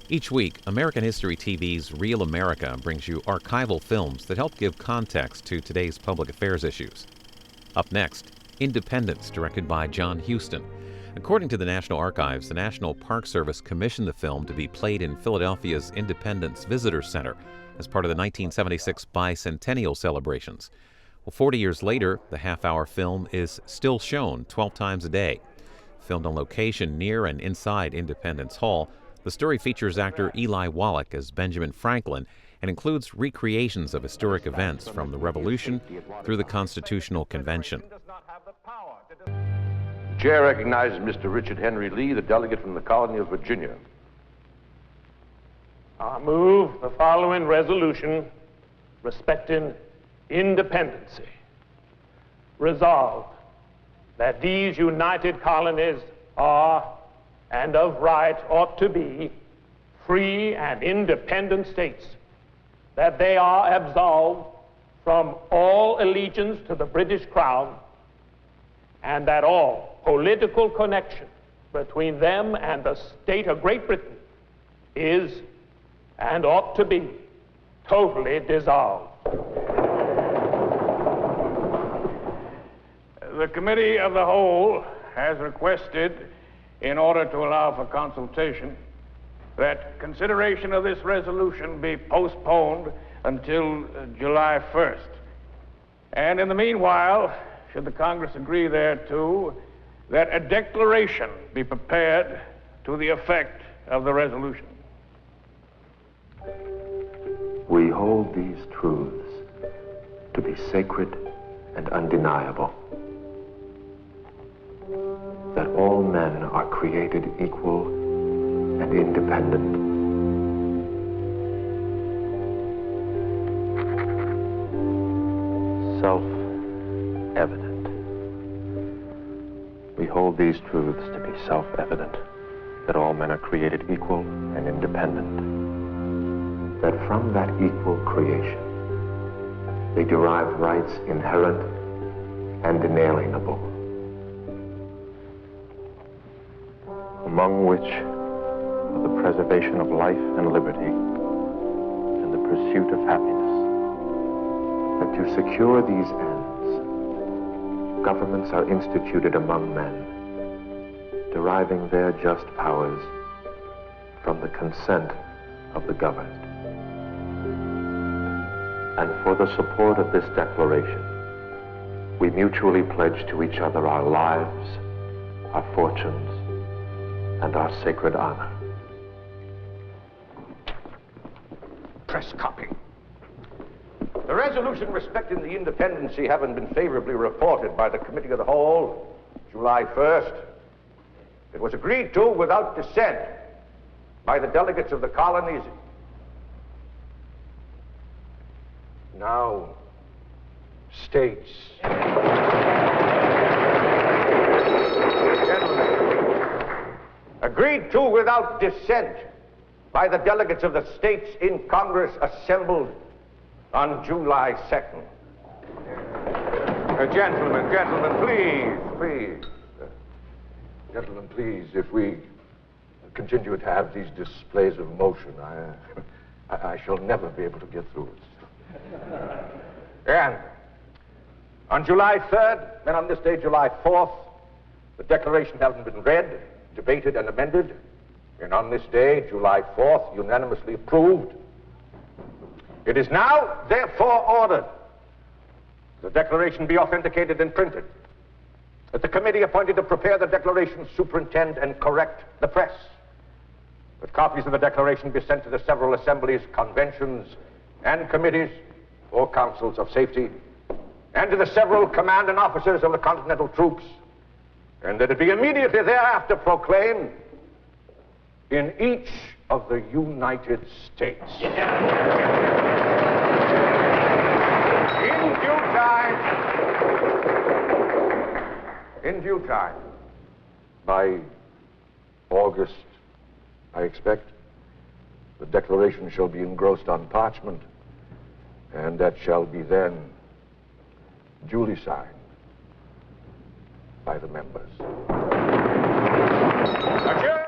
Each week, American History TV's Real America brings you archival films that help give context to today's public affairs issues. Up next, Independence, directed by John Huston. According to the National Archives, the National Park Service commissioned the film to be played in Philadelphia's Independence Visitor Center as part of the 1976 bicentennial celebrations. Well, 40 years later, the half-hour film is still shown 12 times a day. Filmed on location near and inside Independence Hall, the story features actor Eli Wallach as Benjamin Franklin and includes recreations of historic events from the Revolution through the Constitutional Convention. The chair recognizes Mr. Richard Henry Lee, the delegate from the colony of Virginia. I move the following resolution respecting independency. Resolved that these united colonies are and of right ought to be free and independent states, that they are absolved from all allegiance to the British Crown, and that all political connection between them and the state of Great Britain is and ought to be totally dissolved. The Committee of the Whole has requested, in order to allow for consultation, that consideration of this resolution be postponed until July 1st. And in the meanwhile, should the Congress agree thereto, that a declaration be prepared to the effect of the resolution. We hold these truths to be sacred and undeniable. That all men are created equal and independent. Self-evident. We hold these truths to be self-evident, that all men are created equal and independent. That from that equal creation, they derive rights inherent and inalienable, among which are the preservation of life and liberty and the pursuit of happiness. That to secure these ends, governments are instituted among men, deriving their just powers from the consent of the governed. And for the support of this declaration, we mutually pledge to each other our lives, our fortunes, and our sacred honor. Press copy. The resolution respecting the independency having been favorably reported by the Committee of the Whole, July 1st, it was agreed to without dissent by the delegates of the colonies. Now, states. Agreed to without dissent by the delegates of the states in Congress assembled on July 2nd. Gentlemen, please. Gentlemen, please, if we continue to have these displays of emotion, I shall never be able to get through it. And on July 3rd, and on this day, July 4th, the declaration having been read, debated, and amended, and on this day, July 4th, unanimously approved, it is now, therefore, ordered the declaration be authenticated and printed, that the committee appointed to prepare the declaration superintend and correct the press, that copies of the declaration be sent to the several assemblies, conventions, and committees or councils of safety, and to the several command and officers of the Continental troops, and that it be immediately thereafter proclaimed in each of the United States. In due time, by August, I expect, the declaration shall be engrossed on parchment, and that shall be then duly signed by the members.